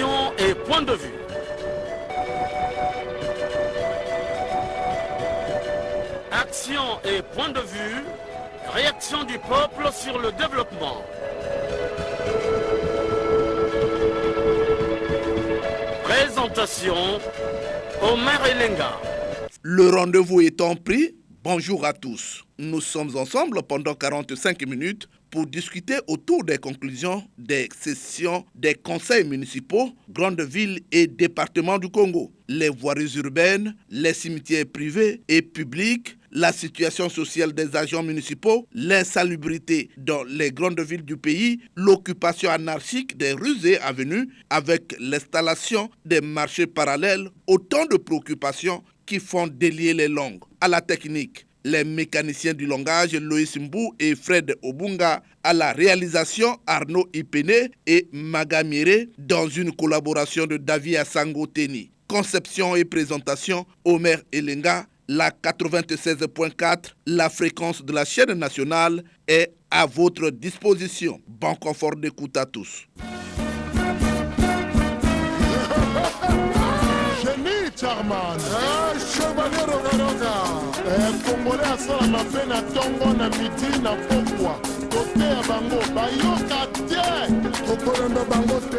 Réaction et point de vue. Action et point de vue. Réaction du peuple sur le développement. Présentation, Omer Elenga. Le rendez-vous étant pris, bonjour à tous. Nous sommes ensemble pendant 45 minutes pour discuter autour des conclusions des sessions des conseils municipaux, grandes villes et départements du Congo, les voiries urbaines, les cimetières privés et publics, la situation sociale des agents municipaux, l'insalubrité dans les grandes villes du pays, l'occupation anarchique des rues et avenues avec l'installation des marchés parallèles, autant de préoccupations qui font délier les langues. À la technique, les mécaniciens du langage Loïs Mbou et Fred Obunga, à la réalisation Arnaud Ipene et Magamire dans une collaboration de David Asango Teni. Conception et présentation Omer Elenga, la 96.4, la fréquence de la chaîne nationale est à votre disposition. Bon confort d'écoute à tous. Charman, chevalier Rogaroga, Congolais à ça ma peine à Tongo na midi na pokwa, côté à Bango, Bayoka tie, Kokolanda Bangote.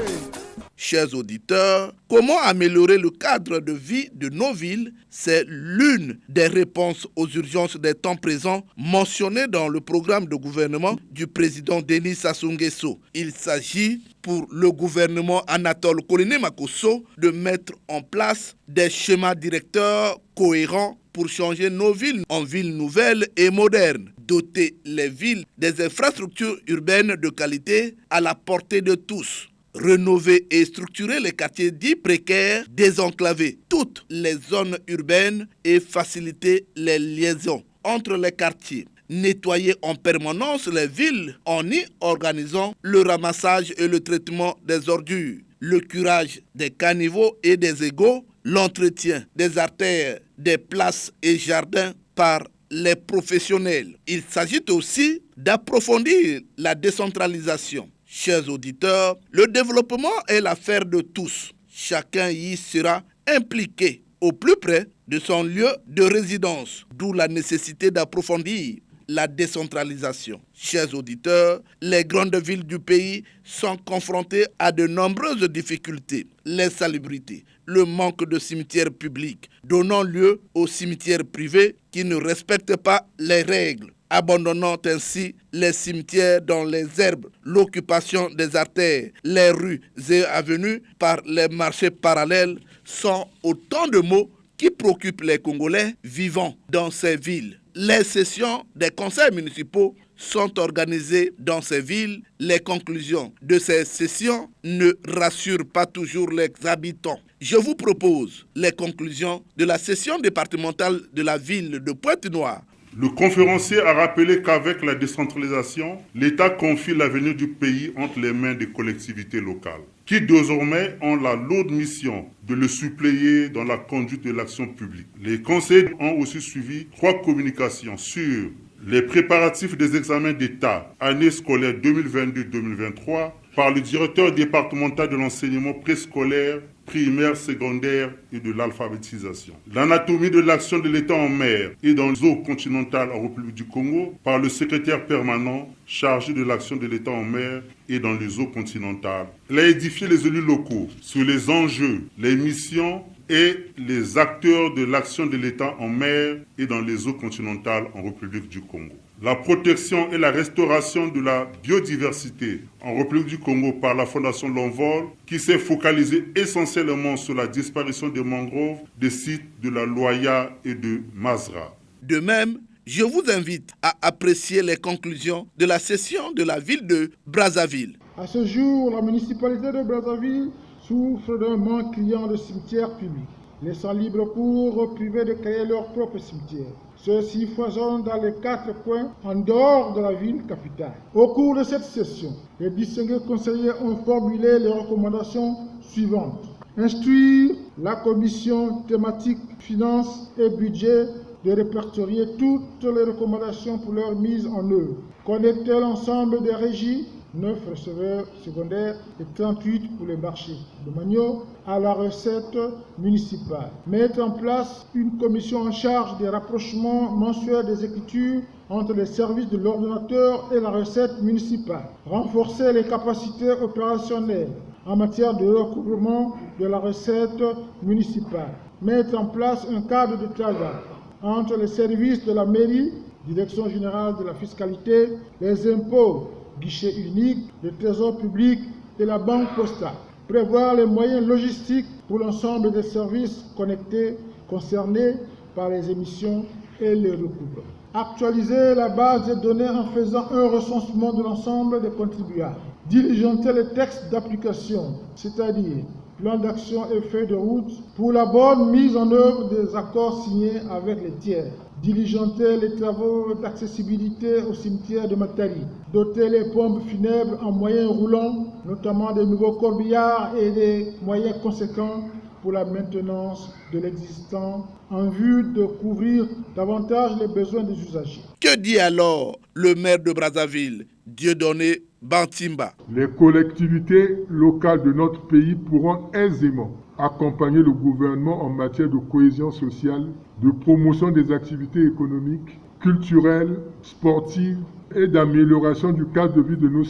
Chers auditeurs, comment améliorer le cadre de vie de nos villes? C'est l'une des réponses aux urgences des temps présents mentionnées dans le programme de gouvernement du président Denis Sassou Nguesso. Il s'agit pour le gouvernement Anatole Koliné Makosso de mettre en place des schémas directeurs cohérents pour changer nos villes en villes nouvelles et modernes, doter les villes des infrastructures urbaines de qualité à la portée de tous. Rénover et structurer les quartiers dits précaires, désenclaver toutes les zones urbaines et faciliter les liaisons entre les quartiers. Nettoyer en permanence les villes en y organisant le ramassage et le traitement des ordures, le curage des caniveaux et des égouts, l'entretien des artères, des places et jardins par les professionnels. Il s'agit aussi d'approfondir la décentralisation. Chers auditeurs, le développement est l'affaire de tous. Chacun y sera impliqué au plus près de son lieu de résidence, d'où la nécessité d'approfondir la décentralisation. Chers auditeurs, les grandes villes du pays sont confrontées à de nombreuses difficultés. L'insalubrité, le manque de cimetières publics, donnant lieu aux cimetières privés qui ne respectent pas les règles, abandonnant ainsi les cimetières dans les herbes, l'occupation des artères, les rues et avenues par les marchés parallèles sont autant de mots qui préoccupent les Congolais vivant dans ces villes. Les sessions des conseils municipaux sont organisées dans ces villes. Les conclusions de ces sessions ne rassurent pas toujours les habitants. Je vous propose les conclusions de la session départementale de la ville de Pointe-Noire. Le conférencier a rappelé qu'avec la décentralisation, l'État confie l'avenir du pays entre les mains des collectivités locales, qui désormais ont la lourde mission de le suppléer dans la conduite de l'action publique. Les conseils ont aussi suivi 3 communications sur les préparatifs des examens d'État, année scolaire 2022-2023, par le directeur départemental de l'enseignement préscolaire, primaire, secondaire et de l'alphabétisation. L'anatomie de l'action de l'État en mer et dans les eaux continentales en République du Congo par le secrétaire permanent chargé de l'action de l'État en mer et dans les eaux continentales. Il a édifié les élus locaux sur les enjeux, les missions et les acteurs de l'action de l'État en mer et dans les eaux continentales en République du Congo. La protection et la restauration de la biodiversité en République du Congo par la Fondation L'Envol, qui s'est focalisée essentiellement sur la disparition des mangroves des sites de la Loya et de Mazra. De même, je vous invite à apprécier les conclusions de la session de la ville de Brazzaville. À ce jour, la municipalité de Brazzaville souffre d'un manque criant de cimetières publics, laissant libre cours privés de créer leur propre cimetière. Ceux-ci foisonnent dans les 4 coins en dehors de la ville capitale. Au cours de cette session, les distingués conseillers ont formulé les recommandations suivantes. Instruire la commission thématique finances et budget de répertorier toutes les recommandations pour leur mise en œuvre. Connecter l'ensemble des régies, 9 receveurs secondaires et 38 pour les marchés de manioc à la recette municipale. Mettre en place une commission en charge des rapprochements mensuels des écritures entre les services de l'ordonnateur et la recette municipale. Renforcer les capacités opérationnelles en matière de recouvrement de la recette municipale. Mettre en place un cadre de travail entre les services de la mairie, Direction générale de la fiscalité, les impôts, guichet unique, le trésor public et la banque postale. Prévoir les moyens logistiques pour l'ensemble des services connectés concernés par les émissions et les recouvrements. Actualiser la base de données en faisant un recensement de l'ensemble des contribuables. Diligenter les textes d'application, c'est-à-dire plan d'action et feuille de route pour la bonne mise en œuvre des accords signés avec les tiers. Diligenter les travaux d'accessibilité au cimetière de Matari. Doter les pompes funèbres en moyens roulants, notamment des nouveaux corbillards et des moyens conséquents pour la maintenance de l'existant en vue de couvrir davantage les besoins des usagers. Que dit alors le maire de Brazzaville, Dieudonné Bantimba? Les collectivités locales de notre pays pourront aisément accompagner le gouvernement en matière de cohésion sociale, de promotion des activités économiques, culturelles, sportives et d'amélioration du cadre de vie de nos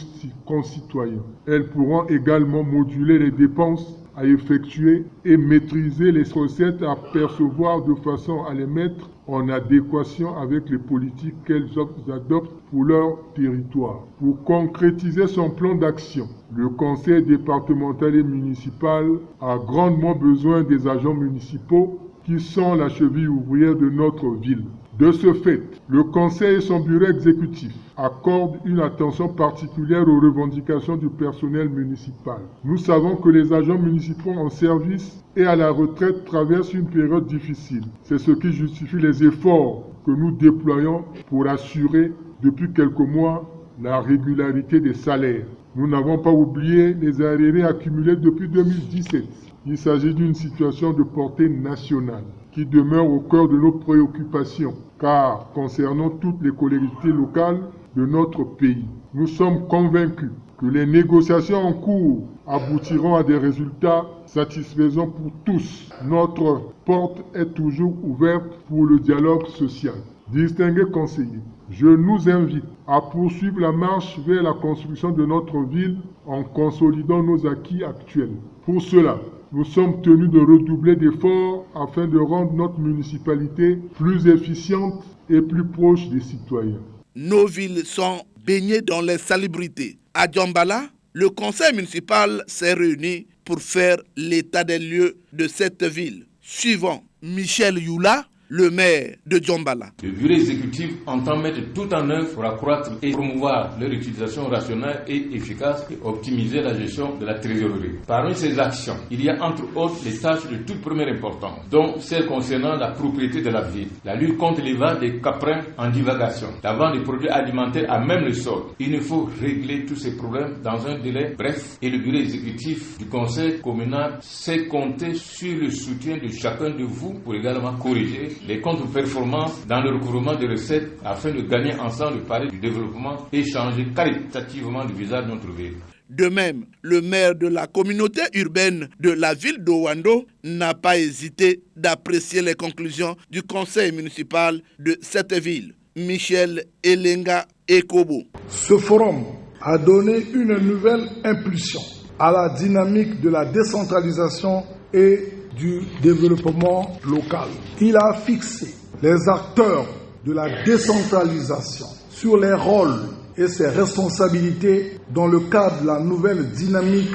concitoyens. Elles pourront également moduler les dépenses à effectuer et maîtriser les recettes à percevoir de façon à les mettre en adéquation avec les politiques qu'elles adoptent pour leur territoire. Pour concrétiser son plan d'action, le conseil départemental et municipal a grandement besoin des agents municipaux qui sont la cheville ouvrière de notre ville. De ce fait, le Conseil et son bureau exécutif accordent une attention particulière aux revendications du personnel municipal. Nous savons que les agents municipaux en service et à la retraite traversent une période difficile. C'est ce qui justifie les efforts que nous déployons pour assurer depuis quelques mois la régularité des salaires. Nous n'avons pas oublié les arriérés accumulés depuis 2017. Il s'agit d'une situation de portée nationale qui demeure au cœur de nos préoccupations, car concernant toutes les collectivités locales de notre pays, nous sommes convaincus que les négociations en cours aboutiront à des résultats satisfaisants pour tous. Notre porte est toujours ouverte pour le dialogue social. Distingués conseillers, je nous invite à poursuivre la marche vers la construction de notre ville en consolidant nos acquis actuels. Pour cela, nous sommes tenus de redoubler d'efforts afin de rendre notre municipalité plus efficiente et plus proche des citoyens. Nos villes sont baignées dans l'insalubrité. À Djambala, le conseil municipal s'est réuni pour faire l'état des lieux de cette ville. Suivant Michel Youla, le maire de Djambala. Le bureau exécutif entend mettre tout en œuvre pour accroître et promouvoir leur utilisation rationnelle et efficace et optimiser la gestion de la trésorerie. Parmi ces actions, il y a entre autres les tâches de toute première importance, dont celles concernant la propriété de la ville, la lutte contre les ventes des caprins en divagation, la vente des produits alimentaires à même le sol. Il nous faut régler tous ces problèmes dans un délai bref et le bureau exécutif du conseil communal sait compter sur le soutien de chacun de vous pour également corriger les contre-performances dans le recouvrement des recettes afin de gagner ensemble le pari du développement et changer qualitativement le visage de notre ville. De même, le maire de la communauté urbaine de la ville d'Owando n'a pas hésité d'apprécier les conclusions du conseil municipal de cette ville, Michel Elenga Ekobo. Ce forum a donné une nouvelle impulsion à la dynamique de la décentralisation et du développement local. Il a fixé les acteurs de la décentralisation sur les rôles et ses responsabilités dans le cadre de la nouvelle dynamique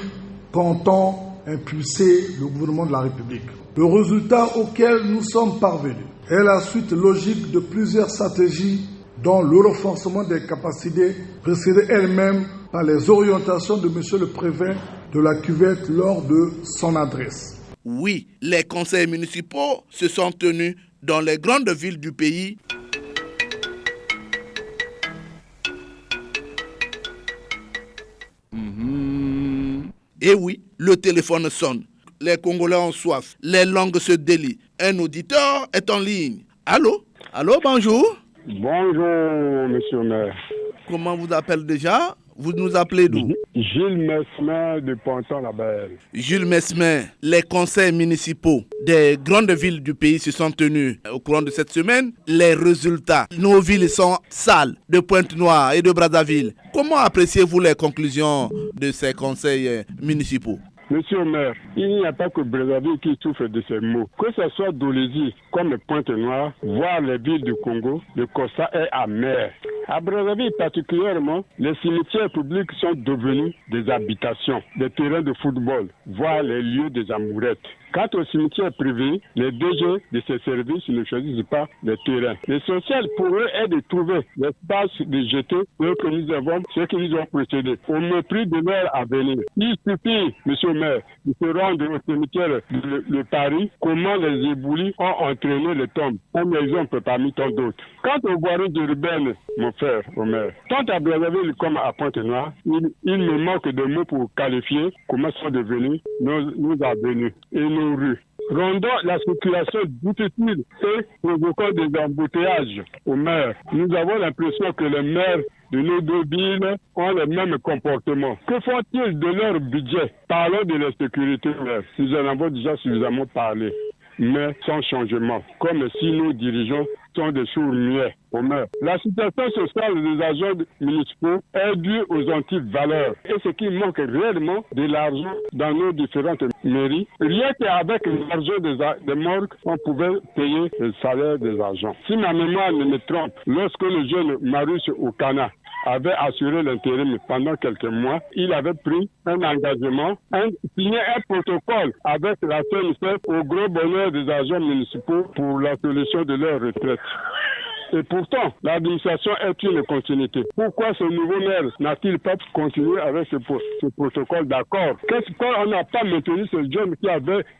qu'entend impulser le gouvernement de la République. Le résultat auquel nous sommes parvenus est la suite logique de plusieurs stratégies dont le renforcement des capacités précédée elle-même par les orientations de M. le préfet de la Cuvette lors de son adresse. Oui, les conseils municipaux se sont tenus dans les grandes villes du pays. Et oui, le téléphone sonne. Les Congolais ont soif. Les langues se délient. Un auditeur est en ligne. Allô? Allô, bonjour? Bonjour, monsieur le maire. Comment vous appelez déjà? Vous nous appelez d'où? Jules Mesmer de Ponton-la-Belle. Jules Mesmer, les conseils municipaux des grandes villes du pays se sont tenus au courant de cette semaine. Les résultats, nos villes sont sales de Pointe-Noire et de Brazzaville. Comment appréciez-vous les conclusions de ces conseils municipaux? Monsieur le maire, il n'y a pas que Brazzaville qui souffre de ces maux. Que ce soit Dolézy comme Pointe-Noire, voire les villes du Congo, le constat est amer. À Brazzaville particulièrement, les cimetières publics sont devenus des habitations, des terrains de football, voire les lieux des amourettes. Quant aux cimetières privés, les DG de ces services ne choisissent pas les terrains. L'essentiel pour eux est de trouver l'espace de jeter ceux que nous ont précédés, au mépris de leur avenir. Il suffit, monsieur le maire, de se rendre au cimetière de Paris, comment les éboulis ont entraîné les tombes, un exemple parmi tant d'autres. Quant aux voiries urbaines, mon frère, au maire, tant à Brazzaville comme à Pointe-Noire, il me manque de mots pour qualifier comment sont devenus nos avenues et nos rues. Rendant la circulation difficile et provoquant des embouteillages aux maires. Nous avons l'impression que les maires de nos deux villes ont les mêmes comportements. Que font-ils de leur budget? Parlons de la sécurité, maire. Nous en avons déjà suffisamment parlé, mais sans changement, comme si nos dirigeants sont des sourds-muets au maire. La situation sociale des agents municipaux est due aux anti-valeurs. Et ce qui manque réellement de l'argent dans nos différentes mairies, rien qu'avec l'argent des morgues, on pouvait payer le salaire des agents. Si ma mémoire ne me trompe, lorsque le jeune Marius Okana avait assuré l'intérim pendant quelques mois, il avait pris un engagement, signé un protocole avec la CNCF au gros bonheur des agents municipaux pour la solution de leur retraite. Et pourtant, l'administration est une continuité. Pourquoi ce nouveau maire n'a-t-il pas continué avec ce protocole d'accord? Qu'est-ce qu'on n'a pas maintenu ce jeune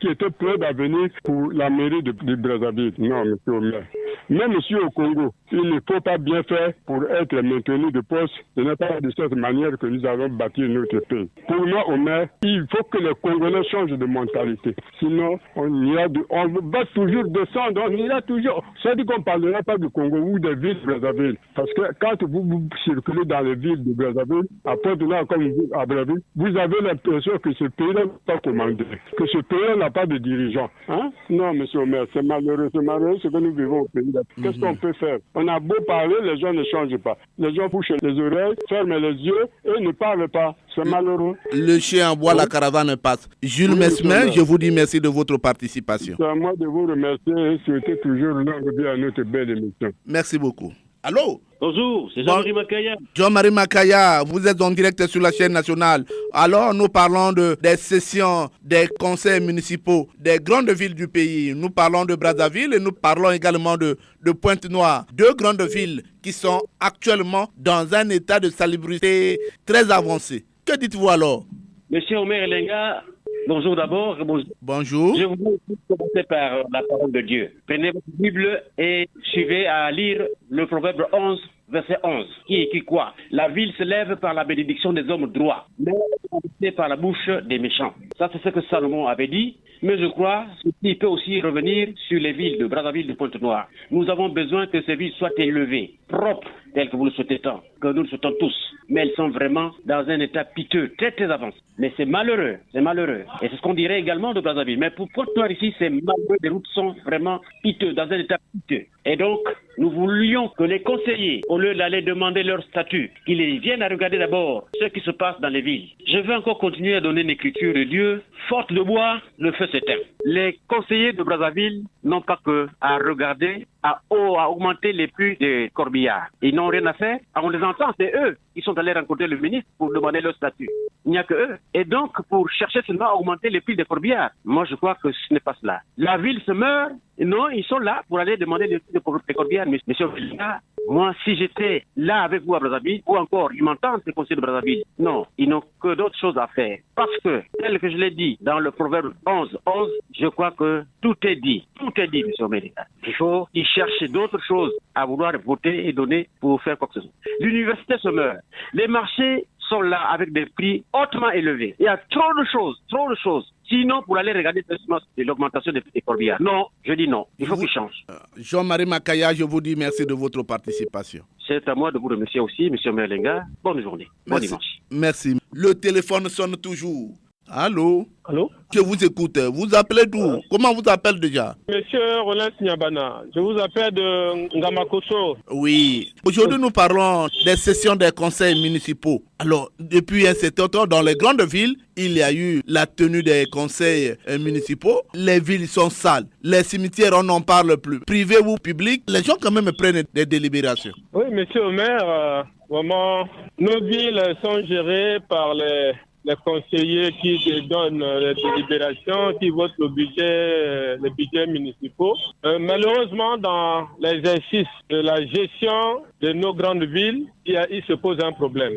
qui était plein d'avenir pour la mairie de Brazzaville? Non, monsieur le maire. Même ici au Congo, il ne faut pas bien faire pour être maintenu de poste. Ce n'est pas de cette manière que nous allons bâtir notre pays. Pour moi, au maire, il faut que les Congolais changent de mentalité. Sinon, on va toujours descendre, on ira toujours. C'est-à-dire qu'on ne parlera pas du Congo ou des villes de Brazzaville. Parce que quand vous circulez dans les villes de Brazzaville, à Pointe-Noire comme à Brazzaville, vous avez l'impression que ce pays-là n'est pas commandé, que ce pays-là n'a pas de dirigeants. Hein? Non, monsieur le maire, c'est malheureux ce que nous vivons au pays. Qu'est-ce qu'on peut faire? On a beau parler, les gens ne changent pas. Les gens bouchent les oreilles, ferment les yeux et ne parlent pas. C'est malheureux. Le chien aboie, la caravane passe. Jules Mesmer, je vous dis merci de votre participation. C'est à moi de vous remercier et souhaiter toujours longue vie à notre belle émission. Merci beaucoup. Allô? Bonjour, c'est Jean-Marie Makaya. Jean-Marie Makaya, vous êtes en direct sur la chaîne nationale. Alors, nous parlons des sessions des conseils municipaux des grandes villes du pays. Nous parlons de Brazzaville et nous parlons également de Pointe-Noire. Deux grandes villes qui sont actuellement dans un état de salubrité très avancé. Que dites-vous alors? Monsieur Omer Elenga, bonjour d'abord. Bonjour. Je voudrais commencer par la parole de Dieu. Prenez votre Bible et suivez à lire le proverbe 11, verset 11. Qui écrit quoi? La ville se lève par la bénédiction des hommes droits, mais par la bouche des méchants. Ça, c'est ce que Salomon avait dit. Mais je crois qu'il peut aussi revenir sur les villes de Brazzaville, de Pointe-Noire. Nous avons besoin que ces villes soient élevées, propres, telles que vous le souhaitez tant, que nous le souhaitons tous. Mais elles sont vraiment dans un état piteux, très très avancé. Mais c'est malheureux, c'est malheureux. Et c'est ce qu'on dirait également de Brazzaville. Mais pour Pointe-Noire ici, c'est malheureux. Les routes sont vraiment piteux, dans un état piteux. Et donc, nous voulions que les conseillers, au lieu d'aller demander leur statut, qu'ils viennent à regarder d'abord ce qui se passe dans les villes. Je vais encore continuer à donner une écriture de Dieu. Faute de bois, le feu s'éteint. Les conseillers de Brazzaville n'ont pas que à regarder, à augmenter les prix des corbillards. Ils n'ont rien à faire. On les entend, c'est eux qui sont allés rencontrer le ministre pour demander leur statut. Il n'y a que eux. Et donc, pour chercher seulement à augmenter les prix des corbillards, moi je crois que ce n'est pas cela. La ville se meurt. Non, ils sont là pour aller demander les prix des corbillards. Mais monsieur, moi, si j'étais là avec vous à Brazzaville, ou encore, ils m'entendent, ces conseillers de Brazzaville. Non, ils n'ont que d'autres choses à faire. Parce que, tel que je l'ai dit dans le proverbe 11, je crois que tout est dit. Tout est dit, monsieur Médica. Il faut qu'ils cherchent d'autres choses à vouloir voter et donner pour faire quoi que ce soit. L'université se meurt. Les marchés sont là avec des prix hautement élevés. Il y a trop de choses. Sinon, pour aller regarder l'augmentation des corbillards. Non, je dis non. Il faut qu'ils changent. Jean-Marie Makaya, je vous dis merci de votre participation. C'est à moi de vous remercier aussi, M. Merlenga. Bonne journée. Bon dimanche. Merci. Le téléphone sonne toujours. Allô? Allô? Je vous écoute. Vous appelez d'où? Comment vous appelez déjà? Monsieur Roland Nyabana, je vous appelle de Ngamakoso. Oui. Aujourd'hui, nous parlons des sessions des conseils municipaux. Alors, depuis un certain temps, dans les grandes villes, il y a eu la tenue des conseils municipaux. Les villes sont sales. Les cimetières, on n'en parle plus. Privé ou public, les gens quand même prennent des délibérations. Oui, monsieur le maire, vraiment, nos villes sont gérées par les conseillers qui donnent les délibérations, qui votent les budgets municipaux. Malheureusement, dans l'exercice de la gestion de nos grandes villes, il se pose un problème.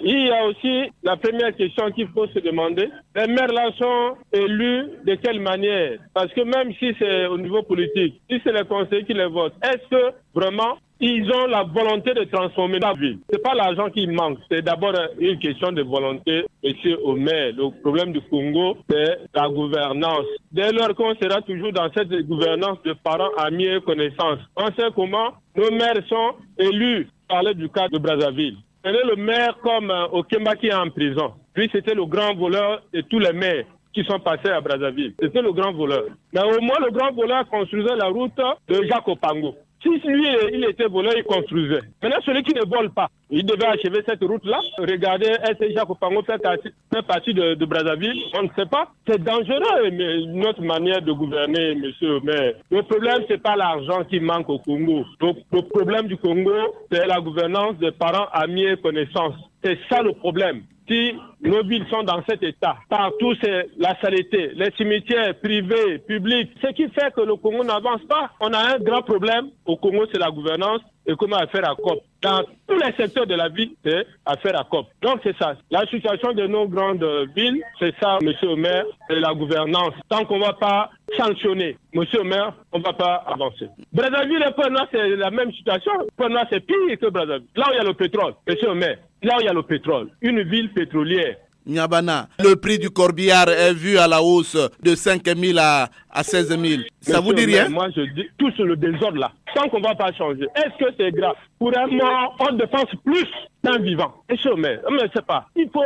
Il y a aussi la première question qu'il faut se demander. Les maires là sont élus de quelle manière? Parce que même si c'est au niveau politique, si c'est les conseillers qui les votent, est-ce que vraiment ils ont la volonté de transformer la ville? C'est pas l'argent qui manque, c'est d'abord une question de volonté, monsieur le maire. Le problème du Congo, c'est la gouvernance. Dès lors qu'on sera toujours dans cette gouvernance de parents, amis et connaissances, on sait comment nos maires sont élus. Parler du cas de Brazzaville. Prenez le maire comme Okemba qui est en prison. Lui, c'était le grand voleur de tous les maires qui sont passés à Brazzaville. C'était le grand voleur. Mais au moins, le grand voleur construisait la route de Jacques Opango. Si lui, il était voleur, il construisait. Maintenant, celui qui ne vole pas, il devait achever cette route-là. Regardez, est-ce que Jacques Opango fait partie de Brazzaville? On ne sait pas. C'est dangereux, notre manière de gouverner, monsieur le maire. Le problème, c'est pas l'argent qui manque au Congo. Le problème du Congo, c'est la gouvernance des parents, amis et connaissances. C'est ça le problème. Si nos villes sont dans cet état, partout c'est la saleté, les cimetières privés, publics, ce qui fait que le Congo n'avance pas. On a un grand problème au Congo, c'est la gouvernance et comment affaire à COP. Dans tous les secteurs de la vie, c'est affaire à COP. Donc c'est ça. La situation de nos grandes villes, c'est ça, monsieur le maire, c'est la gouvernance. Tant qu'on ne va pas sanctionner, monsieur le maire, on ne va pas avancer. Brazzaville et Port-Noir, c'est la même situation. Port-Noir, c'est pire que Brazzaville. Là où il y a le pétrole, monsieur le maire, là où il y a le pétrole, une ville pétrolière. Nyabana, le prix du corbillard est vu à la hausse de 5 000 à 16 000. Ça vous dit rien? Moi, je dis tout sur le désordre là. Tant qu'on ne va pas changer. Est-ce que c'est grave? Pour un mort, on dépense plus d'un vivant. Monsieur le maire, on ne sait pas. Il faut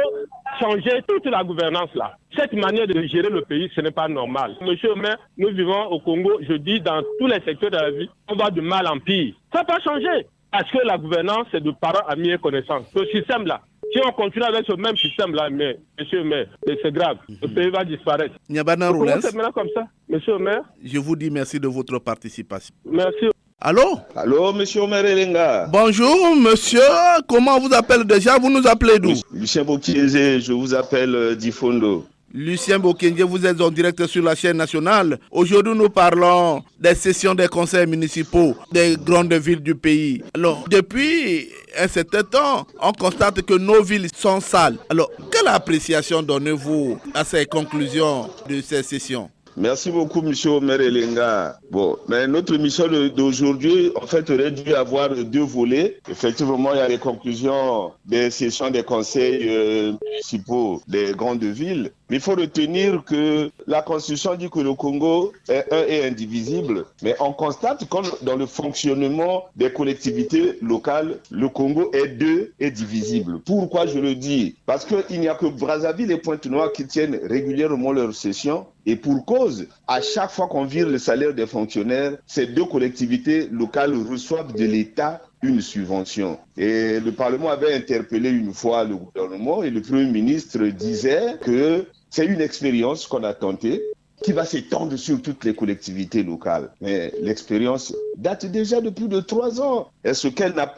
changer toute la gouvernance là. Cette manière de gérer le pays, ce n'est pas normal. Monsieur le maire, nous vivons au Congo, je dis, dans tous les secteurs de la vie, on va de mal en pire. Ça n'a pas changé. Parce que la gouvernance, c'est de parents, amis et connaissances. Ce système-là, si on continue avec ce même système-là, mais, monsieur le maire, c'est grave. Le pays va disparaître. Nyabana Roulens, c'est maintenant comme ça, monsieur le maire. Je vous dis merci de votre participation. Merci. Allô? Allô, monsieur Merlenga. Bonjour, monsieur. Comment vous appelez déjà? Vous nous appelez d'où? Lucien Bokienze, je vous appelle d'Ifondo. Lucien Bokienze, vous êtes en direct sur la chaîne nationale. Aujourd'hui, nous parlons des sessions des conseils municipaux des grandes villes du pays. Alors, depuis un certain temps, on constate que nos villes sont sales. Alors, quelle appréciation donnez-vous à ces conclusions de ces sessions? Merci beaucoup, monsieur Merlenga. Bon, mais notre mission d'aujourd'hui, en fait, aurait dû avoir deux volets. Effectivement, il y a les conclusions des sessions des conseils municipaux des grandes villes. Mais il faut retenir que la Constitution dit que le Congo est un et indivisible. Mais on constate que dans le fonctionnement des collectivités locales, le Congo est deux et divisible. Pourquoi je le dis? Parce qu'il n'y a que Brazzaville et Pointe-Noire qui tiennent régulièrement leurs sessions. Et pour cause, à chaque fois qu'on vire le salaire des fonctionnaires, ces deux collectivités locales reçoivent de l'État une subvention. Et le Parlement avait interpellé une fois le gouvernement et le Premier ministre disait que c'est une expérience qu'on a tentée qui va s'étendre sur toutes les collectivités locales. Mais l'expérience date déjà de plus de 3 ans. Est-ce qu'elle n'a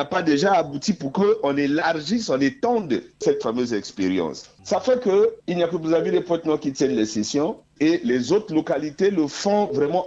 pas déjà abouti pour qu'on élargisse, on étende cette fameuse expérience? Ça fait qu'il n'y a que Brazzaville et Pointe-Noire qui tiennent les sessions et les autres localités le font vraiment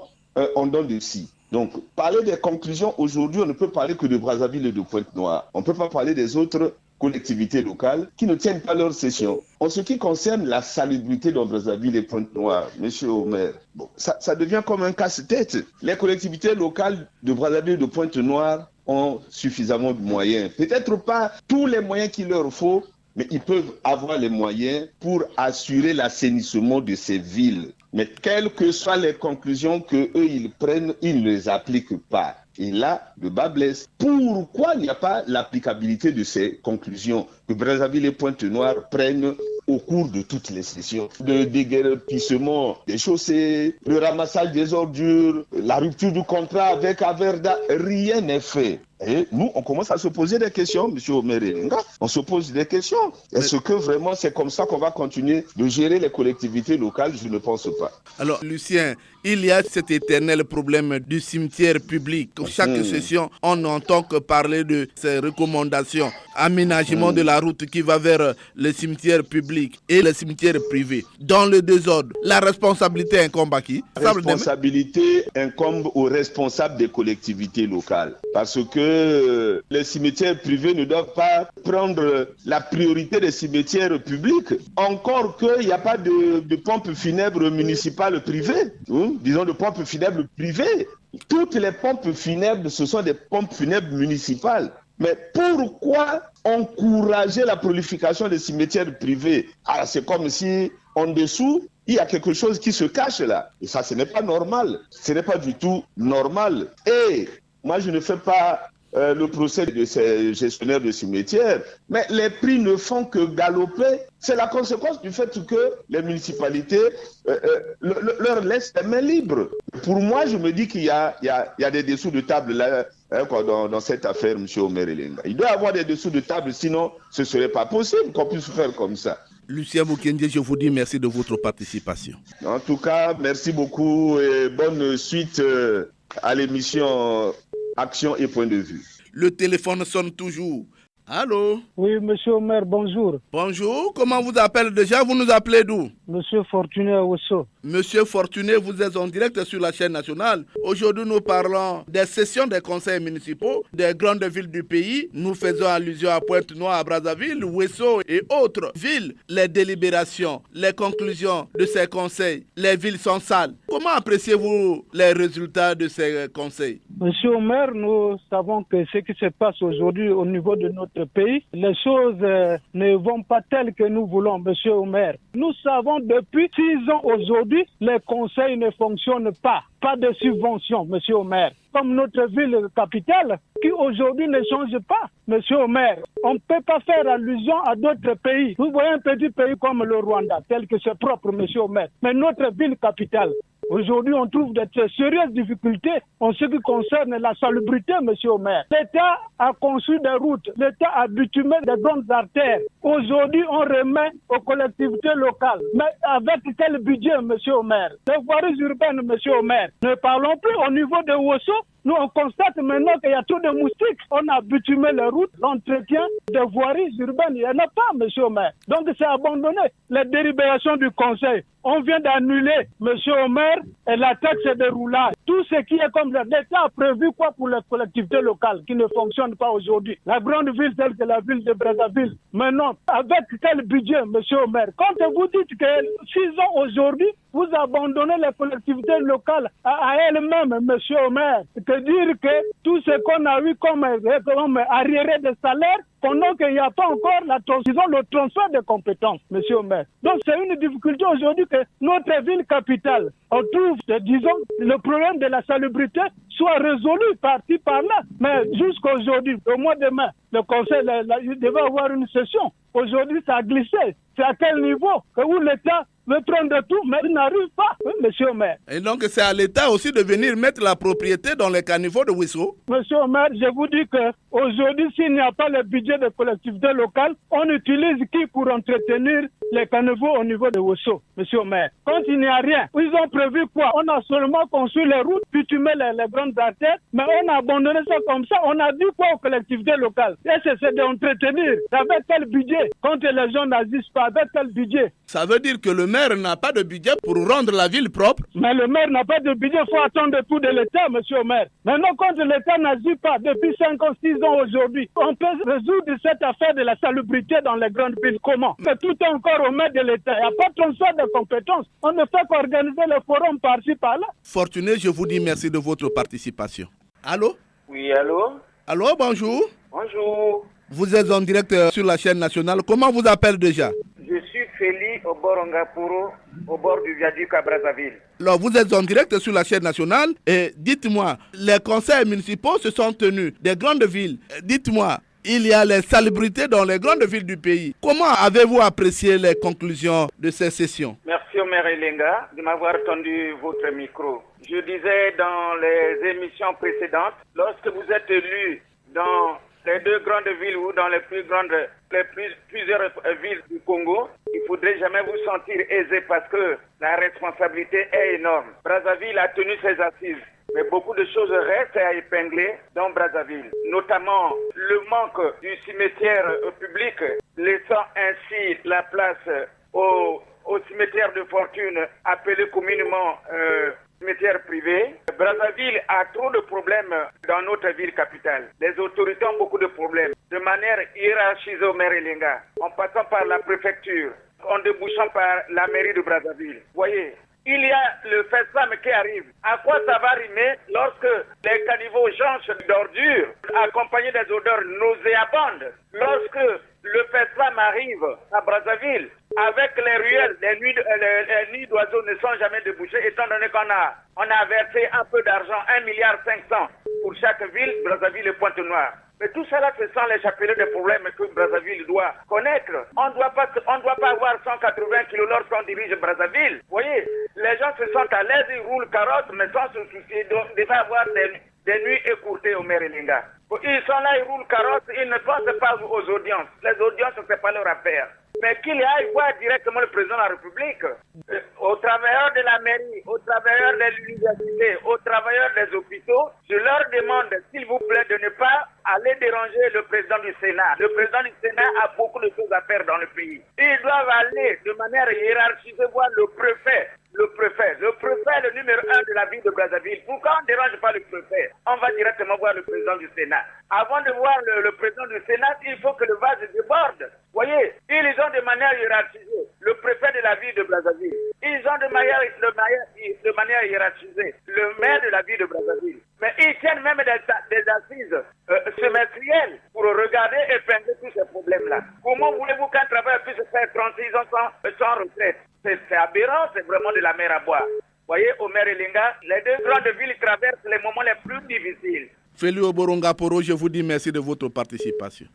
en dents de scie. Donc, parler des conclusions, aujourd'hui, on ne peut parler que de Brazzaville et de Pointe-Noire. On ne peut pas parler des autres collectivités locales qui ne tiennent pas leur session. En ce qui concerne la salubrité dans Brazzaville et Pointe-Noire, monsieur Omer, bon, ça devient comme un casse-tête. Les collectivités locales de Brazzaville et de Pointe-Noire ont suffisamment de moyens. Peut-être pas tous les moyens qu'il leur faut, mais ils peuvent avoir les moyens pour assurer l'assainissement de ces villes. Mais quelles que soient les conclusions qu'eux ils prennent, ils ne les appliquent pas. Et là, le bas blesse. Pourquoi il n'y a pas l'applicabilité de ces conclusions que Brazzaville et Pointe-Noire prennent au cours de toutes les sessions? Le déguerpissement des chaussées, le ramassage des ordures, la rupture du contrat avec Averda, rien n'est fait. Et nous, on commence à se poser des questions, M. Omer Elenga. On se pose des questions. Est-ce que vraiment c'est comme ça qu'on va continuer de gérer les collectivités locales? Je ne pense pas. Alors, Lucien, il y a cet éternel problème du cimetière public. Chaque session, on n'entend que parler de ces recommandations. Aménagement de la route qui va vers le cimetière public et le cimetière privé. Dans le désordre, la responsabilité incombe à qui? La responsabilité incombe aux responsables des collectivités locales. Parce que les cimetières privés ne doivent pas prendre la priorité des cimetières publics. Encore qu'il n'y a pas de pompes funèbres municipales privées, disons de pompes funèbres privées. Toutes les pompes funèbres, ce sont des pompes funèbres municipales. Mais pourquoi encourager la prolifération des cimetières privés? Alors c'est comme si en dessous, il y a quelque chose qui se cache là. Et ça, ce n'est pas normal. Ce n'est pas du tout normal. Et moi, je ne fais pas le procès de ces gestionnaires de cimetières, mais les prix ne font que galoper. C'est la conséquence du fait que les municipalités leur laissent les mains libres. Pour moi, je me dis qu'il y a des dessous de table là, dans cette affaire, M. Omer Elenga. Il doit y avoir des dessous de table, sinon ce ne serait pas possible qu'on puisse faire comme ça. Lucien Mukenge, je vous dis merci de votre participation. En tout cas, merci beaucoup et bonne suite à l'émission Action et Point de Vue. Le téléphone sonne toujours. Allô? Oui, monsieur Omer, bonjour. Bonjour, comment vous appelez déjà? Vous nous appelez d'où? Monsieur Fortuné Awosso. Monsieur Fortuné, vous êtes en direct sur la chaîne nationale. Aujourd'hui, nous parlons des sessions des conseils municipaux des grandes villes du pays. Nous faisons allusion à Pointe-Noire, à Brazzaville, Ouesso et autres villes. Les délibérations, les conclusions de ces conseils, les villes sont sales. Comment appréciez-vous les résultats de ces conseils? Monsieur Omer, nous savons que ce qui se passe aujourd'hui au niveau de notre pays, les choses ne vont pas telles que nous voulons, monsieur Omer. Nous savons depuis 6 ans aujourd'hui, les conseils ne fonctionnent pas. Pas de subventions, monsieur Omer. Comme notre ville capitale, qui aujourd'hui ne change pas, monsieur Omer. On ne peut pas faire allusion à d'autres pays. Vous voyez un petit pays comme le Rwanda, tel que c'est propre, monsieur Omer. Mais notre ville capitale, aujourd'hui, on trouve de très sérieuses difficultés en ce qui concerne la salubrité, monsieur Omer. L'État a conçu des routes, l'État a bitumé des grandes artères. Aujourd'hui, on remet aux collectivités locales. Mais avec quel budget, monsieur Omer? Les voiries urbaines, monsieur Omer. Ne parlons plus au niveau de Ouesso. Nous, on constate maintenant qu'il y a trop de moustiques. On a bitumé les routes, l'entretien des voiries urbaines. Il n'y en a pas, monsieur Omer. Donc, c'est abandonné. Les délibérations du Conseil. On vient d'annuler, monsieur Omer, et la taxe de roulage. Tout ce qui est comme l'État a prévu quoi pour les collectivités locales qui ne fonctionnent pas aujourd'hui. La grande ville telle que la ville de Brazzaville. Maintenant, avec quel budget, monsieur Omer? Quand vous dites que 6 ans aujourd'hui, vous abandonnez les collectivités locales à elles-mêmes, monsieur Omer, que dire que tout ce qu'on a eu comme arriéré de salaire, pendant qu'il n'y a pas encore le transfert de compétences, monsieur Omer. Donc c'est une difficulté aujourd'hui que notre ville capitale, on trouve, disons, le problème de la salubrité soit résolu par-ci, par-là. Mais jusqu'à aujourd'hui, au mois de mai, le Conseil, il devait avoir une session. Aujourd'hui, ça a glissé. C'est à quel niveau où l'État veut prendre tout, mais il n'arrive pas, monsieur Omer. Et donc, c'est à l'État aussi de venir mettre la propriété dans les caniveaux de Ouesso? Monsieur Omer, je vous dis qu'aujourd'hui, s'il n'y a pas le budget des collectivités locales, on utilise qui pour entretenir les caniveaux au niveau de Ouesso, monsieur Omer? Quand il n'y a rien, ils ont prévu quoi? On a seulement construit les routes, bitumé les grandes artères, mais on a abandonné ça comme ça. On a dit quoi aux collectivités locales? Et c'est d'entretenir. Avec quel budget? Quand les gens n'agissent pas, avec quel budget? Ça veut dire que le maire n'a pas de budget pour rendre la ville propre? Mais le maire n'a pas de budget, il faut attendre tout de l'État, monsieur le maire. Maintenant, quand l'État n'agit pas depuis 5 ans, 6 ans aujourd'hui, on peut résoudre cette affaire de la salubrité dans les grandes villes. Comment? Mais tout est encore au maire de l'État. Il n'y a pas de transfert de compétences. On ne fait qu'organiser le forum par-ci, par-là. Fortuné, je vous dis merci de votre participation. Allô? Oui, allô? Allô, bonjour. Bonjour. Vous êtes en direct sur la chaîne nationale. Comment vous appelez déjà? Je suis Félix au bord Ngapuru, au bord du viaduc à Brazzaville. Alors, vous êtes en direct sur la chaîne nationale et dites-moi, les conseils municipaux se sont tenus des grandes villes. Dites-moi, il y a les salubrités dans les grandes villes du pays. Comment avez-vous apprécié les conclusions de ces sessions? Merci au maire Elenga de m'avoir tendu votre micro. Je disais dans les émissions précédentes, lorsque vous êtes élu dans les deux grandes villes ou dans plusieurs villes du Congo, il ne faudrait jamais vous sentir aisé parce que la responsabilité est énorme. Brazzaville a tenu ses assises, mais beaucoup de choses restent à épingler dans Brazzaville, notamment le manque du cimetière public, laissant ainsi la place au cimetière de fortune appelé communément cimetière privé. Brazzaville a trop de problèmes dans notre ville capitale. Les autorités ont beaucoup de problèmes. De manière hiérarchisée au maire Elenga, en passant par la préfecture, en débouchant par la mairie de Brazzaville. Voyez, il y a le FESAM qui arrive. À quoi ça va rimer lorsque les caniveaux jonchent d'ordures, accompagnés des odeurs nauséabondes? Lorsque le FESAM arrive à Brazzaville, avec les ruelles, les nids d'oiseaux ne sont jamais débouchés, étant donné qu'on a versé un peu d'argent, 1,5 milliard pour chaque ville, Brazzaville et Pointe-Noire. Mais tout cela, ce sont les chapelets des problèmes que Brazzaville doit connaître. On ne doit pas avoir 180 kilos lorsqu'on dirige Brazzaville. Vous voyez, les gens se sentent à l'aise, ils roulent carotte, mais sans se soucier. Donc, il devait avoir des nuits écourtées au maire Elenga. Ils sont là, ils roulent carotte, ils ne pensent pas aux audiences. Les audiences, ce n'est pas leur affaire. Mais qu'il aille voir directement le président de la République, aux travailleurs de la mairie, aux travailleurs de l'université, aux travailleurs des hôpitaux, je leur demande, s'il vous plaît, de ne pas aller déranger le président du Sénat. Le président du Sénat a beaucoup de choses à faire dans le pays. Ils doivent aller de manière hiérarchisée voir le préfet. Le préfet est le numéro 1 de la ville de Brazzaville. Pourquoi on ne dérange pas le préfet? On va directement voir le président du Sénat. Avant de voir le président du Sénat, il faut que le vase déborde. Vous voyez, ils ont de manière hiérarchisée le préfet de la ville de Brazzaville. Ils ont de manière hiérarchisée le maire de la ville de Brazzaville. Mais ils tiennent même des assises semestrielles pour regarder et épingler tous ces problèmes-là. Comment voulez-vous qu'un travailleur puisse faire 36 ans sans retraite? C'est aberrant, c'est vraiment de la mer à boire. Vous voyez, au maire Elenga, les deux grandes villes traversent les moments les plus difficiles. Félix Oborongaporo, je vous dis merci de votre participation.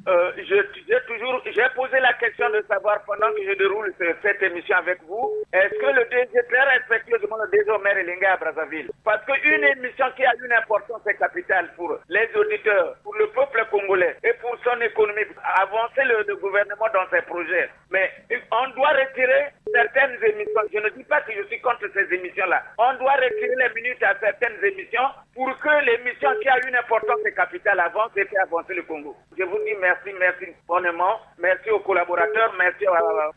J'ai posé la question de savoir pendant que je déroule cette émission avec vous, est-ce que le DG très respectueusement le DG au maire Elenga à Brazzaville? Parce qu'une émission qui a une importance capitale pour les auditeurs, pour le peuple congolais et pour son économie, avancer le gouvernement dans ses projets. Mais on doit retirer certaines émissions. Je ne dis pas que je suis contre ces émissions-là. On doit retirer les minutes à certaines émissions pour que l'émission qui a une importance capitale avance et fait avancer le Congo. Je vous dis merci bonnement. Merci aux collaborateurs. Merci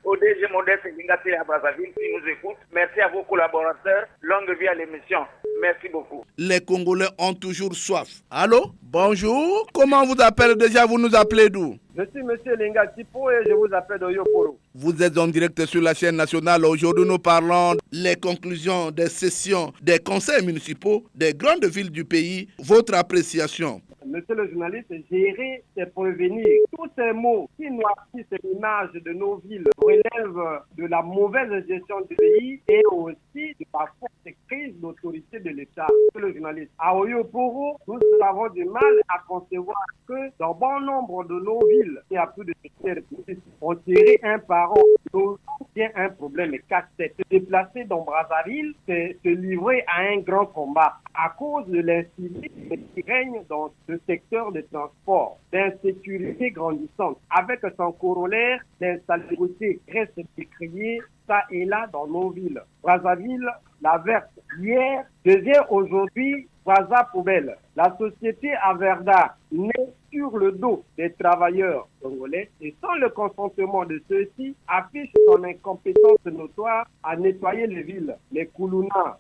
au DG Modeste Lingati à Brazzaville qui nous écoute. Merci à vos collaborateurs. Longue vie à l'émission. Merci beaucoup. Les Congolais ont toujours soif. Allô? Bonjour. Comment vous appelez déjà? Vous nous appelez d'où? Je suis M. Lenga Tipo et je vous appelle d'Oyoporo. Vous êtes en direct sur la chaîne nationale. Aujourd'hui, nous parlons des conclusions des sessions des conseils municipaux des grandes villes du pays. Votre appréciation? Monsieur le journaliste, gérer, c'est prévenir. Tous ces mots qui noircissent l'image de nos villes relèvent de la mauvaise gestion du pays et aussi de la forte crise d'autorité de l'État. Monsieur le journaliste, à Oyoporo, nous avons du mal à concevoir que dans bon nombre de nos villes, il y a plus de secteurs publics. On tirait un par an. Il y a un problème casse-tête. Se déplacer dans Brazzaville, c'est se livrer à un grand combat à cause de l'incivisme qui règne dans ce secteur de transport, d'insécurité grandissante, avec son corollaire d'insalubrité reste décriée ça et là dans nos villes. Brazzaville, la verte hier, devient aujourd'hui Brazza Poubelle. La société Averda naît sur le dos des travailleurs congolais et sans le consentement de ceux-ci, affiche son incompétence notoire à nettoyer les villes. Les Koulouna,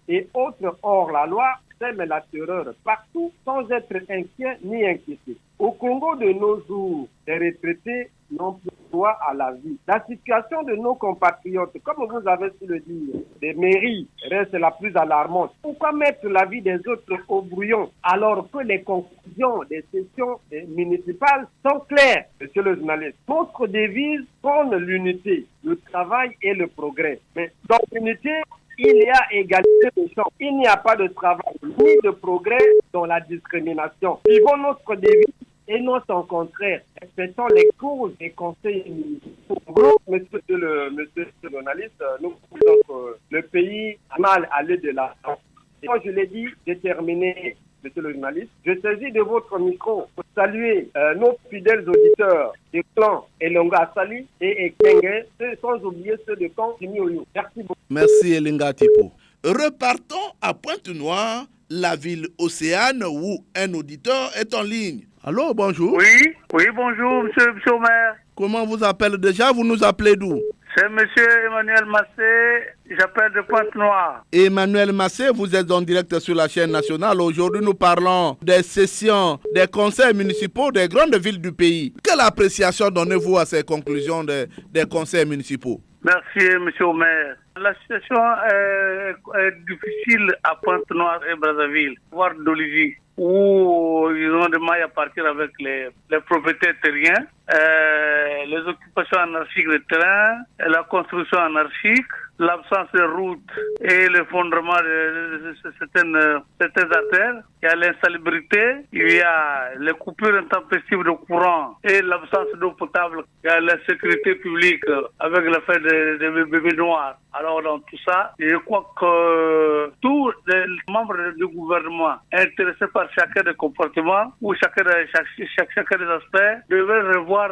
et autres hors-la-loi sèment la terreur partout sans être inquiets ni inquiétés. Au Congo de nos jours, les retraités n'ont plus droit à la vie. La situation de nos compatriotes, comme vous avez su le dire, des mairies reste la plus alarmante. Pourquoi mettre la vie des autres au brouillon alors que les conclusions des sessions municipales sont claires, monsieur le journaliste? Notre devise prône l'unité, le travail et le progrès. Mais dans l'unité, il y a égalité de chance. Il n'y a pas de travail ni de progrès dans la discrimination. Suivons notre devise et non son contraire. Respectons les causes des conseils municipaux. Monsieur le journaliste, nous voulons que le pays a mal allé de l'avant. Moi, je l'ai dit, déterminé, monsieur le journaliste, je saisis de votre micro pour saluer nos fidèles auditeurs du clan Elonga Sali et Ekenge, sans oublier ceux de camp Kimioyo. Merci beaucoup. Merci Elinga Tipo. Repartons à Pointe-Noire, la ville Océane, où un auditeur est en ligne. Allô, bonjour. Oui, bonjour, monsieur le maire. Comment vous appelez déjà? Vous nous appelez d'où? C'est monsieur Emmanuel Massé, j'appelle de Pointe-Noire. Emmanuel Massé, vous êtes en direct sur la chaîne nationale. Aujourd'hui, nous parlons des sessions des conseils municipaux des grandes villes du pays. Quelle appréciation donnez-vous à ces conclusions des conseils municipaux? Merci, monsieur le maire. La situation est difficile à Pointe-Noire et Brazzaville, voire d'Olivier, où ils ont des mailles à partir avec les propriétaires terriens, les occupations anarchiques de terrain, la construction anarchique, l'absence de routes et l'effondrement de certaines artères. Il y a l'insalubrité, il y a les coupures intempestives de courant et l'absence d'eau potable. Il y a la sécurité publique avec l'affaire des bébés noirs. Alors dans tout ça, je crois que tous les membres du gouvernement intéressés par chacun des comportements ou chacun des aspects devraient revoir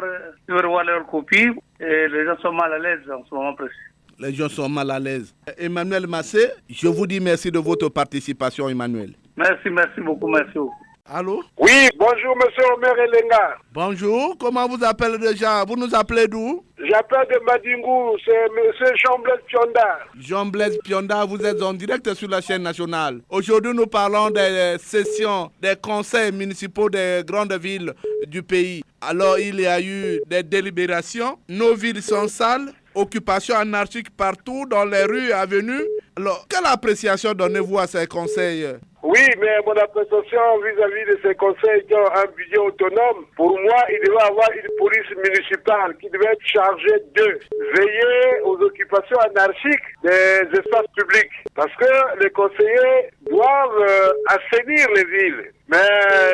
leur copie et les gens sont mal à l'aise en ce moment précis. Les gens sont mal à l'aise. Emmanuel Massé, je vous dis merci de votre participation, Emmanuel. Merci beaucoup, merci beaucoup. Allô? Oui, bonjour, monsieur Omer Elenga. Bonjour, comment vous appelez déjà? Vous nous appelez d'où? J'appelle de Madingou, c'est monsieur Jean-Blaise Pionda. Jean-Blaise Pionda, vous êtes en direct sur la chaîne nationale. Aujourd'hui, nous parlons des sessions des conseils municipaux des grandes villes du pays. Alors, il y a eu des délibérations. Nos villes sont sales. Occupation anarchique partout dans les rues et avenues. Alors, quelle appréciation donnez-vous à ces conseils? Oui, mais mon appréciation vis-à-vis de ces conseils qui ont un budget autonome, pour moi, il devait y avoir une police municipale qui devait être chargée de veiller aux occupations anarchiques des espaces publics. Parce que les conseillers doivent assainir les villes. Mais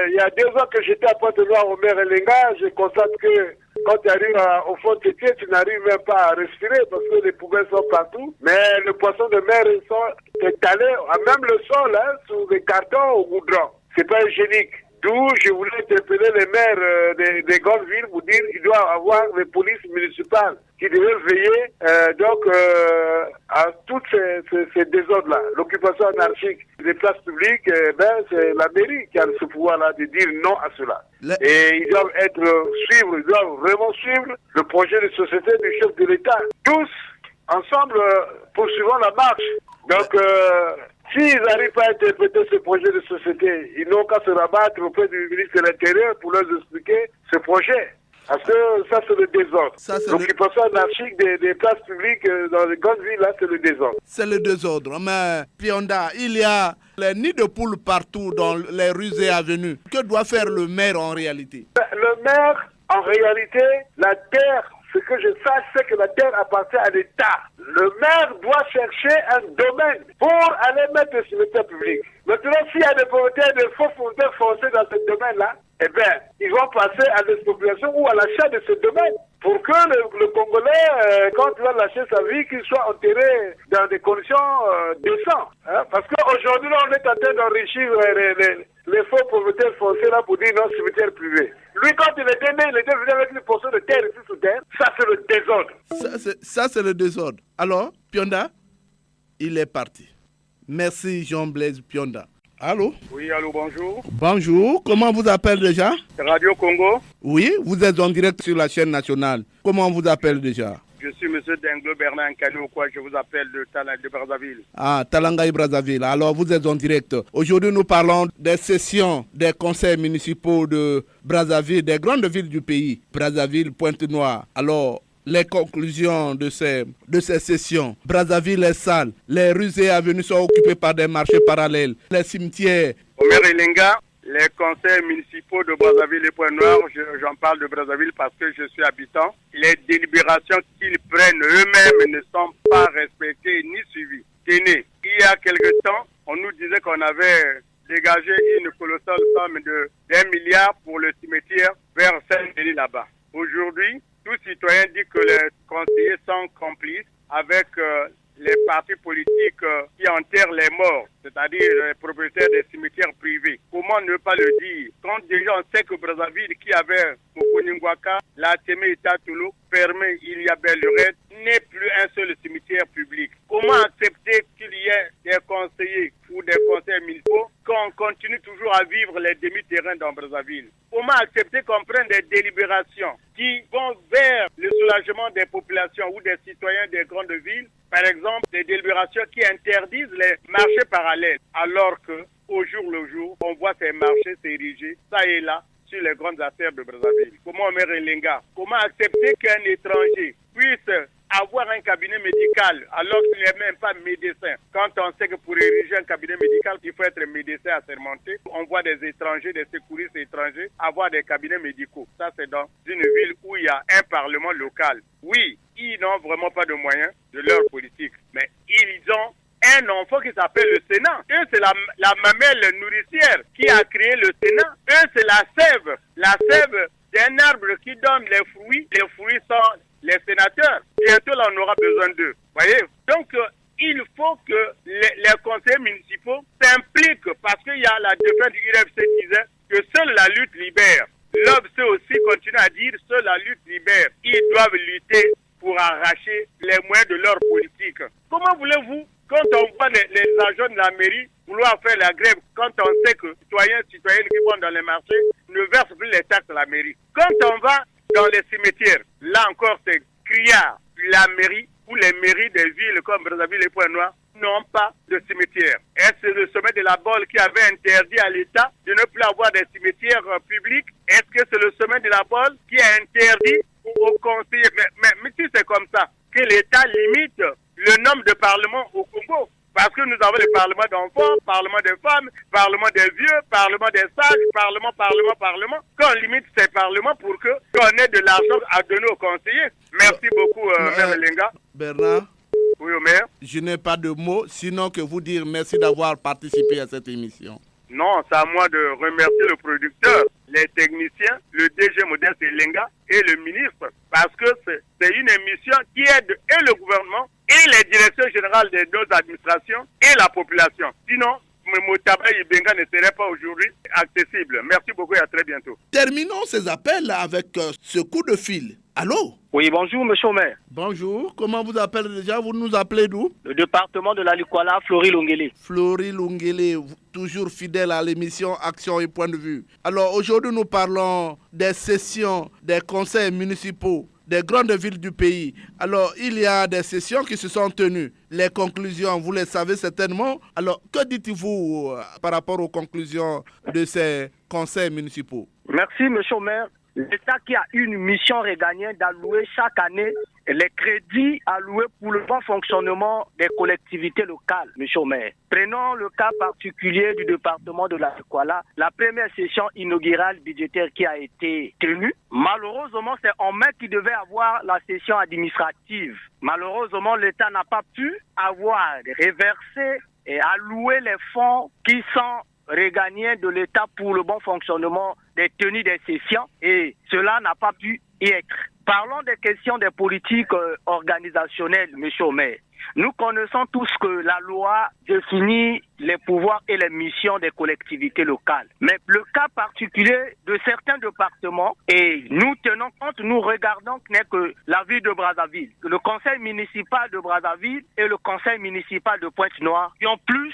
il y a 2 ans que j'étais à Pointe-Noire au maire Elenga, je constate que quand tu arrives au fond de tes pieds, tu n'arrives même pas à respirer parce que les poubelles sont partout. Mais le poisson de mer sont étalés, même le sol, sous des cartons au goudron. C'est pas hygiénique. D'où je voulais interpeller les maires des grandes villes pour dire qu'il doit avoir des polices municipales qui devaient veiller à tous ces désordres-là. L'occupation anarchique des places publiques, c'est la mairie qui a ce pouvoir-là de dire non à cela. Et ils doivent ils doivent vraiment suivre le projet de société du chef de l'État. Tous, ensemble, poursuivons la marche. Donc, s'ils n'arrivent pas à interpréter ce projet de société, ils n'ont qu'à se rabattre auprès du ministre de l'Intérieur pour leur expliquer ce projet. Parce que ça, c'est le désordre. L'occupation anarchique des places publiques dans les grandes villes, là, c'est le désordre. C'est le désordre. Mais, Pionda, il y a les nids de poules partout dans les rues et avenues. Que doit faire le maire en réalité? Le maire, en réalité, la terre, ce que je sache, c'est que la terre appartient à l'État. Le maire doit chercher un domaine pour aller mettre le cimetière public. Maintenant, s'il y a des propriétaires de faux fondeurs foncés dans ce domaine-là, eh bien, ils vont passer à l'expropriation ou à l'achat de ce domaine. Pour que le Congolais, quand il va lâcher sa vie, qu'il soit enterré dans des conditions décentes. Hein? Parce qu'aujourd'hui, on est en train d'enrichir les faux propriétaires fonciers là pour dire non, cimetière privé. Lui, quand il était né, il était venu avec une portion de terre ici sous terre. Ça, c'est le désordre. Ça, c'est le désordre. Alors, Pionda, il est parti. Merci Jean-Blaise Pionda. Allô? Oui, allô, bonjour. Bonjour, comment vous appelez déjà? Radio Congo. Oui, vous êtes en direct sur la chaîne nationale. Comment vous appelez déjà? Je suis M. Denglo Bernard Nkano, quoi, je vous appelle de Brazzaville. Ah, Talangaï Brazzaville. Alors vous êtes en direct. Aujourd'hui, nous parlons des sessions des conseils municipaux de Brazzaville, des grandes villes du pays. Brazzaville, Pointe-Noire. Alors, les conclusions de ces sessions. Brazzaville est sale. Les rues et avenues sont occupées par des marchés parallèles. Les cimetières. Omer Elenga, les conseils municipaux de Brazzaville et Pointe-Noire, j'en parle de Brazzaville parce que je suis habitant. Les délibérations qu'ils prennent eux-mêmes ne sont pas respectées ni suivies. Tenez, il y a quelque temps, on nous disait qu'on avait dégagé une colossale somme d'1 milliard pour le cimetière vers Saint-Denis là-bas. Aujourd'hui, tout citoyen dit que les conseillers sont complices avec les partis politiques qui enterrent les morts, c'est-à-dire les propriétaires des cimetières privés. Comment ne pas le dire? Quand déjà on sait que Brazzaville, qui avait Mokoningwaka, la Témé et Tatulo, fermé il y a belle lurette, n'est plus un seul cimetière public. Comment accepter qu'il y ait des conseillers ou des conseils municipaux qu'on continue toujours à vivre les demi-terrains dans Brazzaville? Comment accepter qu'on prenne des délibérations qui vont vers le soulagement des populations ou des citoyens des grandes villes? Par exemple, des délibérations qui interdisent les marchés parallèles, alors que au jour le jour, on voit ces marchés s'ériger, ça et là, sur les grandes artères de Brazzaville. Comment Omer Elenga? Comment accepter qu'un étranger puisse avoir un cabinet médical alors qu'il n'est même pas médecin? Quand on sait que pour ériger un cabinet médical, il faut être médecin assermenté. On voit des étrangers, des secouristes étrangers avoir des cabinets médicaux. Ça, c'est dans une ville où il y a un parlement local. Oui, ils n'ont vraiment pas de moyens de leur politique, mais ils ont un enfant qui s'appelle le Sénat. Eux, c'est la mamelle nourricière qui a créé le Sénat. Eux, c'est la sève d'un arbre qui donne les fruits. Les fruits sont les sénateurs. Bientôt, là, on aura besoin d'eux. Voyez? Donc, il faut que les conseillers municipaux s'impliquent parce qu'il y a la défense du UFC qui disait que seule la lutte libère. L'OBC aussi continue à dire seule la lutte libère. Ils doivent lutter pour arracher les moyens de leur politique. Comment voulez-vous, quand on voit les agents de la mairie vouloir faire la grève, quand on sait que citoyennes qui vont dans les marchés ne versent plus les taxes à la mairie? Quand on va dans les cimetières, là encore c'est criard. La mairie ou les mairies des villes comme Brazzaville et Pointe-Noire n'ont pas de cimetière. Est-ce que c'est le sommet de la Bolle qui avait interdit à l'État de ne plus avoir des cimetières publics? Est-ce que c'est le sommet de la Bolle qui a interdit aux conseillers? Mais si c'est comme ça, que l'État limite le nombre de parlements au Congo, parce que nous avons le parlement d'enfants, parlement des femmes, parlement des vieux, parlement des sages, parlement. Qu'on limite ces parlements pour qu'on ait de l'argent à donner aux conseillers. Merci beaucoup, Maire Lenga. Bernard. Oui, Omer. Je n'ai pas de mots, sinon que vous dire merci d'avoir participé à cette émission. Non, c'est à moi de remercier le producteur, les techniciens, le DG Modeste Elenga et le ministre, parce que c'est une émission qui aide et le gouvernement et les directions générales des deux administrations et la population. Sinon, Motaba Ibenga ne serait pas aujourd'hui accessible. Merci beaucoup et à très bientôt. Terminons ces appels avec ce coup de fil. Allô? Oui, bonjour, monsieur le maire. Bonjour, comment vous appelez déjà? Vous nous appelez d'où? Le département de la Likwala, Flory Lungele. Flory Lungele, toujours fidèle à l'émission Action et Point de Vue. Alors aujourd'hui, nous parlons des sessions des conseils municipaux des grandes villes du pays. Alors, il y a des sessions qui se sont tenues. Les conclusions, vous les savez certainement. Alors, que dites-vous par rapport aux conclusions de ces conseils municipaux? Merci, monsieur le maire. L'État qui a une mission régalienne d'allouer chaque année les crédits alloués pour le bon fonctionnement des collectivités locales, monsieur le maire. Prenons le cas particulier du département de la Likwala, la première session inaugurale budgétaire qui a été tenue. Malheureusement, c'est en mai qu'il devait avoir la session administrative. Malheureusement, l'État n'a pas pu avoir reversé et allouer les fonds qui sont régalien de l'État pour le bon fonctionnement des tenues des sessions et cela n'a pas pu y être. Parlons des questions des politiques organisationnelles, monsieur le maire. Nous connaissons tous que la loi définit les pouvoirs et les missions des collectivités locales. Mais le cas particulier de certains départements, et nous tenons compte, nous regardons que n'est que la ville de Brazzaville, le conseil municipal de Brazzaville et le conseil municipal de Pointe-Noire, qui ont plus,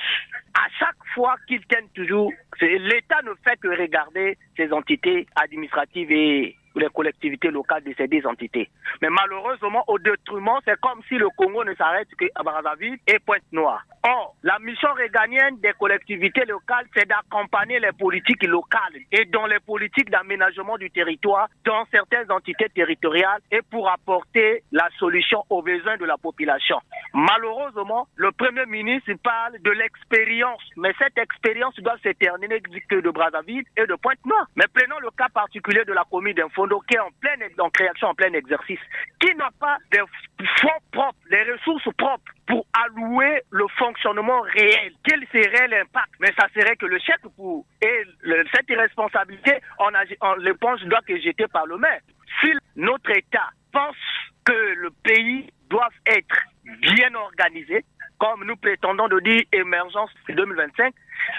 à chaque fois qu'ils tiennent toujours, l'État ne fait que regarder ces entités administratives et les collectivités locales de ces deux entités. Mais malheureusement, au détriment, c'est comme si le Congo ne s'arrête qu'à Brazzaville et Pointe-Noire. Or, la mission régalienne des collectivités locales, c'est d'accompagner les politiques locales et dans les politiques d'aménagement du territoire dans certaines entités territoriales et pour apporter la solution aux besoins de la population. Malheureusement, le Premier ministre parle de l'expérience, mais cette expérience doit se terminer que de Brazzaville et de Pointe-Noire. Mais prenons le cas particulier de la commune d'Infondo qui est en création, en plein exercice, qui n'a pas de fonds propres, les ressources propres pour allouer le fonctionnement réel. Quel serait l'impact? Mais ça serait que le chèque cette irresponsabilité, l'éponge doit être jetée par le maire. Si notre État pense que le pays doit être bien organisé, comme nous prétendons de dire émergence 2025,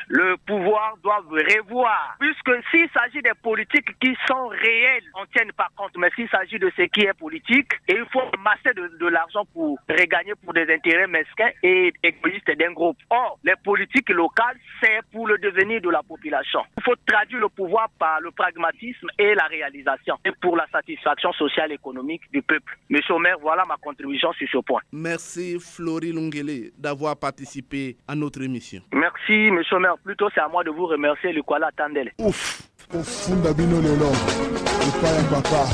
le pouvoir doit revoir. Puisque s'il s'agit des politiques qui sont réelles, on ne tient pas compte. Mais s'il s'agit de ce qui est politique, et il faut masser de l'argent pour regagner pour des intérêts mesquins et égoïstes d'un groupe. Or, les politiques locales, c'est pour le devenir de la population. Il faut traduire le pouvoir par le pragmatisme et la réalisation, et pour la satisfaction sociale et économique du peuple. Monsieur le maire, voilà ma contribution sur ce point. Merci Florie Lungele d'avoir participé à notre émission. Merci Monsieur le maire. Plutôt c'est à moi de vous remercier, le Kuala Tandele. Ouf, au fond d'Abino Lelo, le père papa.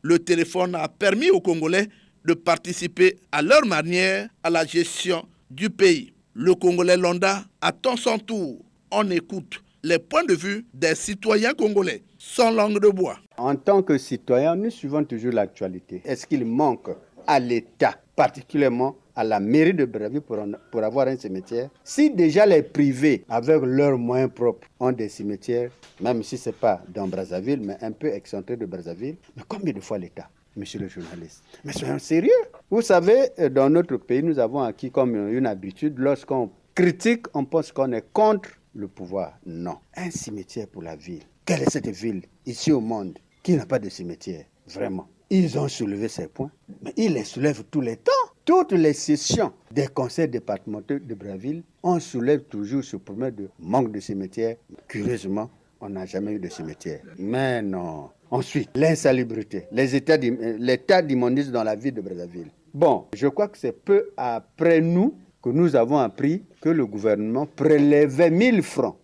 Le téléphone a permis aux Congolais de participer à leur manière à la gestion du pays. Le Congolais Londa attend son tour. On écoute les points de vue des citoyens congolais sans langue de bois. En tant que citoyen, nous suivons toujours l'actualité. Est-ce qu'il manque à l'État, particulièrement à la mairie de Brazzaville pour avoir un cimetière? Si déjà les privés, avec leurs moyens propres, ont des cimetières, même si ce n'est pas dans Brazzaville, mais un peu excentré de Brazzaville, mais combien de fois l'État, monsieur le journaliste? Mais soyons sérieux. Vous savez, dans notre pays, nous avons acquis comme une habitude, lorsqu'on critique, on pense qu'on est contre le pouvoir. Non. Un cimetière pour la ville. Quelle est cette ville ici au monde qui n'a pas de cimetière? Vraiment. Ils ont soulevé ces points, mais ils les soulèvent tous les temps. Toutes les sessions des conseils départementaux de Brazzaville, on soulève toujours ce problème de manque de cimetière. Curieusement, on n'a jamais eu de cimetière. Mais non. Ensuite, l'insalubrité, l'état d'immondice dans la ville de Brazzaville. Bon, je crois que c'est peu après nous que nous avons appris que le gouvernement prélevait 1000 francs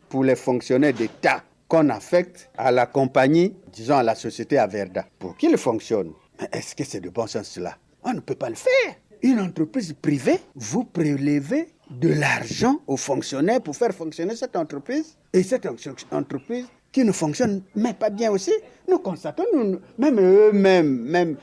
pour les fonctionnaires d'État qu'on affecte à la compagnie, disons à la société Averda, pour qu'ils fonctionnent. Mais est-ce que c'est de bon sens cela? On ne peut pas le faire. Une entreprise privée, vous prélevez de l'argent aux fonctionnaires pour faire fonctionner cette entreprise, et cette entreprise qui ne fonctionne même pas bien aussi. Nous constatons, même eux-mêmes,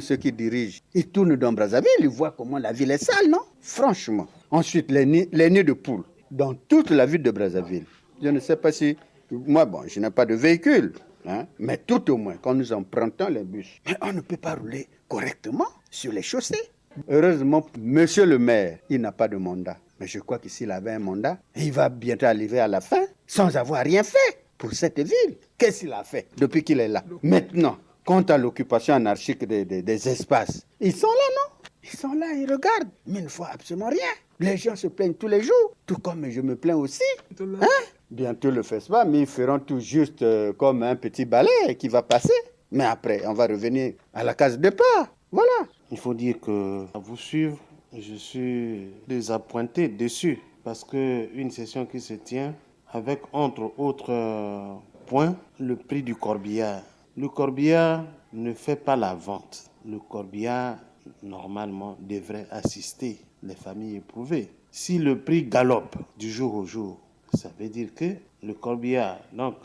ceux qui dirigent, ils tournent dans Brazzaville, ils voient comment la ville est sale, non? Franchement. Ensuite, les nids de poules dans toute la ville de Brazzaville. Je ne sais pas si... Moi, je n'ai pas de véhicule, hein, mais tout au moins, quand nous empruntons les bus, mais on ne peut pas rouler correctement sur les chaussées. Heureusement, monsieur le maire, il n'a pas de mandat. Mais je crois que s'il avait un mandat, il va bientôt arriver à la fin sans avoir rien fait pour cette ville. Qu'est-ce qu'il a fait depuis qu'il est là? Maintenant, quant à l'occupation anarchique des espaces, ils sont là, non? Ils sont là, ils regardent, mais ils ne font absolument rien. Les gens se plaignent tous les jours, tout comme je me plains aussi. Hein? Bientôt le festival, mais ils feront tout juste comme un petit balai qui va passer. Mais après, on va revenir à la case de départ. Voilà. Il faut dire que, à vous suivre, je suis désappointé, déçu, parce qu'une session qui se tient avec, entre autres points, le prix du corbillard. Le corbillard ne fait pas la vente. Le corbillard, normalement, devrait assister les familles éprouvées. Si le prix galope du jour au jour, ça veut dire que le corbillard, donc,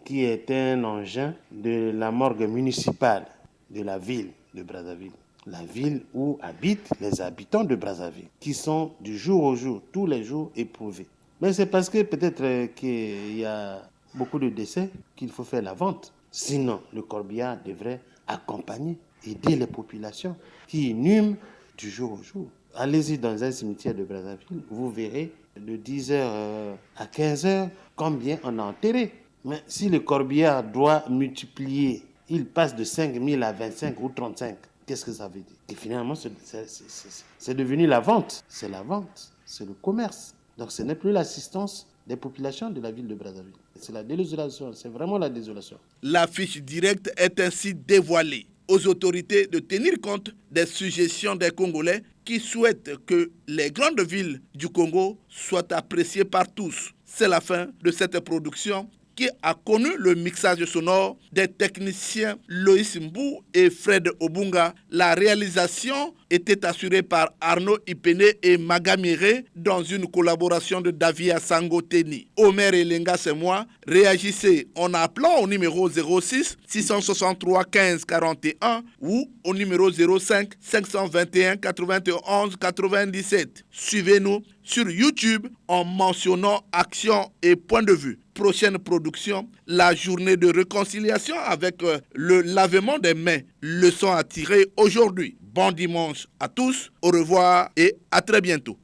qui est un engin de la morgue municipale de la ville de Brazzaville, la ville où habitent les habitants de Brazzaville, qui sont du jour au jour, tous les jours éprouvés. Mais c'est parce que peut-être qu'il y a beaucoup de décès qu'il faut faire la vente. Sinon, le corbillard devrait accompagner, aider les populations qui inhument du jour au jour. Allez-y dans un cimetière de Brazzaville, vous verrez de 10h à 15h combien on a enterré. Mais si le corbillard doit multiplier, il passe de 5 000 à 25 ou 35. Qu'est-ce que ça veut dire? Et finalement, c'est devenu la vente. C'est la vente, c'est le commerce. Donc ce n'est plus l'assistance des populations de la ville de Brazzaville. C'est la désolation, c'est vraiment la désolation. La fiche directe est ainsi dévoilée aux autorités de tenir compte des suggestions des Congolais qui souhaitent que les grandes villes du Congo soient appréciées par tous. C'est la fin de cette production qui a connu le mixage sonore des techniciens Loïs Mbou et Fred Obunga. La réalisation était assurée par Arnaud Ipene et Magamire dans une collaboration de Davia Sangoteni. Omer Elenga, c'est moi. Réagissez en appelant au numéro 06 663 15 41 ou au numéro 05 521 91 97. Suivez-nous sur YouTube en mentionnant Action et Point de Vue. Prochaine production, la journée de réconciliation avec le lavement des mains. Leçon à tirer aujourd'hui. Bon dimanche à tous, au revoir et à très bientôt.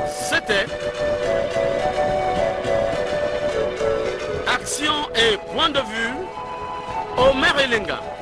C'était Action et Point de Vue, Omer Elenga.